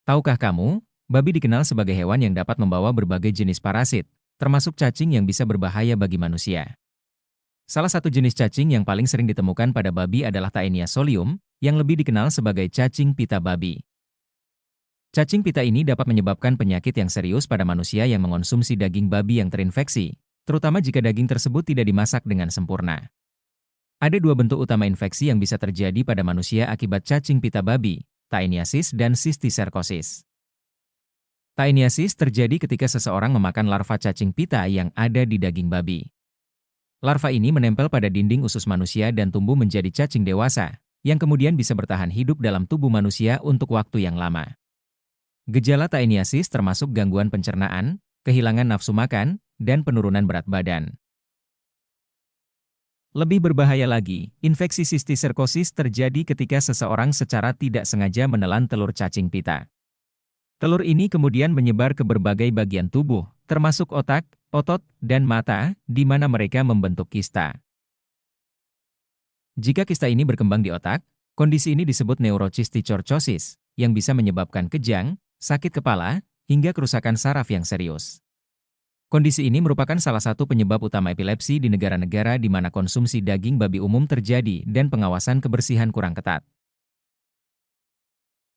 Tahukah kamu, babi dikenal sebagai hewan yang dapat membawa berbagai jenis parasit, termasuk cacing yang bisa berbahaya bagi manusia. Salah satu jenis cacing yang paling sering ditemukan pada babi adalah Taenia solium, yang lebih dikenal sebagai cacing pita babi. Cacing pita ini dapat menyebabkan penyakit yang serius pada manusia yang mengonsumsi daging babi yang terinfeksi, terutama jika daging tersebut tidak dimasak dengan sempurna. Ada dua bentuk utama infeksi yang bisa terjadi pada manusia akibat cacing pita babi, taeniasis dan sistiserkosis. Taeniasis terjadi ketika seseorang memakan larva cacing pita yang ada di daging babi. Larva ini menempel pada dinding usus manusia dan tumbuh menjadi cacing dewasa, yang kemudian bisa bertahan hidup dalam tubuh manusia untuk waktu yang lama. Gejala taeniasis termasuk gangguan pencernaan, kehilangan nafsu makan, dan penurunan berat badan. Lebih berbahaya lagi, infeksi sistiserkosis terjadi ketika seseorang secara tidak sengaja menelan telur cacing pita. Telur ini kemudian menyebar ke berbagai bagian tubuh, termasuk otak, otot, dan mata, di mana mereka membentuk kista. Jika kista ini berkembang di otak, kondisi ini disebut neurochistichorchosis, yang bisa menyebabkan kejang, sakit kepala, hingga kerusakan saraf yang serius. Kondisi ini merupakan salah satu penyebab utama epilepsi di negara-negara di mana konsumsi daging babi umum terjadi dan pengawasan kebersihan kurang ketat.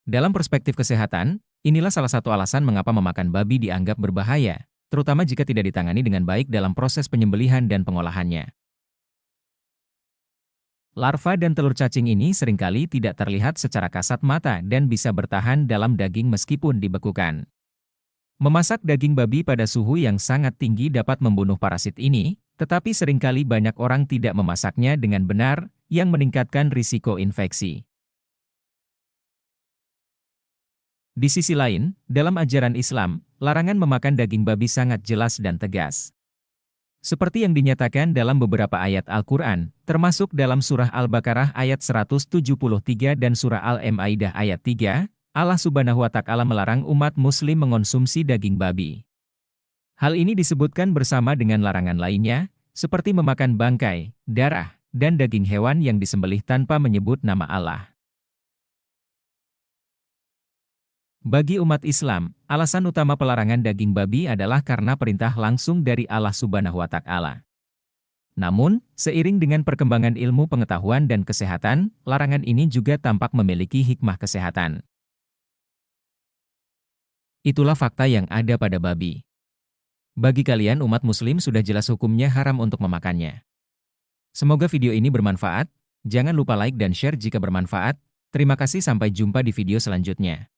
Dalam perspektif kesehatan, inilah salah satu alasan mengapa memakan babi dianggap berbahaya, terutama jika tidak ditangani dengan baik dalam proses penyembelihan dan pengolahannya. Larva dan telur cacing ini seringkali tidak terlihat secara kasat mata dan bisa bertahan dalam daging meskipun dibekukan. Memasak daging babi pada suhu yang sangat tinggi dapat membunuh parasit ini, tetapi seringkali banyak orang tidak memasaknya dengan benar, yang meningkatkan risiko infeksi. Di sisi lain, dalam ajaran Islam, larangan memakan daging babi sangat jelas dan tegas. Seperti yang dinyatakan dalam beberapa ayat Al-Quran, termasuk dalam surah Al-Baqarah ayat 173 dan surah Al-Maidah ayat 3, Allah Subhanahu wa Ta'ala melarang umat Muslim mengonsumsi daging babi. Hal ini disebutkan bersama dengan larangan lainnya, seperti memakan bangkai, darah, dan daging hewan yang disembelih tanpa menyebut nama Allah. Bagi umat Islam, alasan utama pelarangan daging babi adalah karena perintah langsung dari Allah Subhanahu wa Ta'ala. Namun, seiring dengan perkembangan ilmu pengetahuan dan kesehatan, larangan ini juga tampak memiliki hikmah kesehatan. Itulah fakta yang ada pada babi. Bagi kalian umat muslim sudah jelas hukumnya haram untuk memakannya. Semoga video ini bermanfaat, jangan lupa like dan share jika bermanfaat. Terima kasih, sampai jumpa di video selanjutnya.